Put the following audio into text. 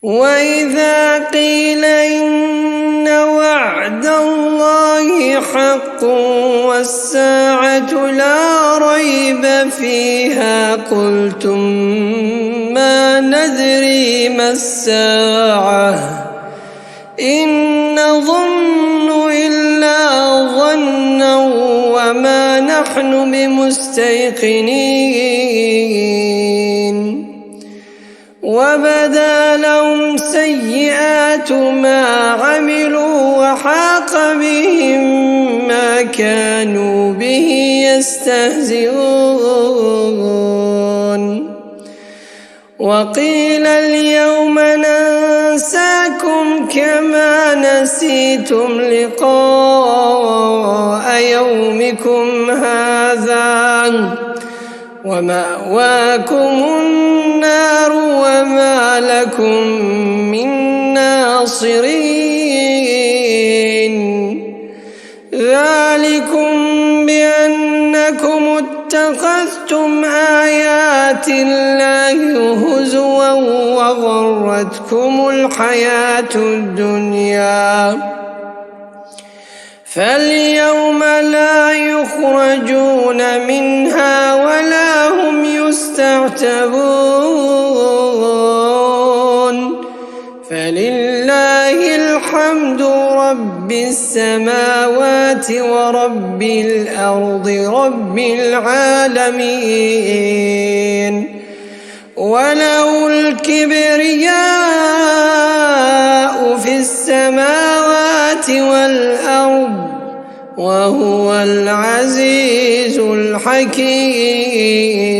وإذا قيل إن وعد الله حق والساعة لا ريب فيها قلتم ما ندري ما الساعة إن نظن إلا ظنا وما نحن بمستيقنين وبدا لهم سيئات ما عملوا وحاق بهم ما كانوا به يستهزئون وقيل اليوم ننساكم كما نسيتم لقاء يومكم هذا ومأواكم النار وما لكم من ناصرين ذلكم بأنكم اتخذتم آيات الله هزوا وغرتكم الحياة الدنيا فاليوم لا يخرجون منها ولا هم يستعتبون فلله الحمد رب السماوات ورب الأرض رب العالمين وله الكبرياء في السماوات والأرض وهو العزيز الحكيم.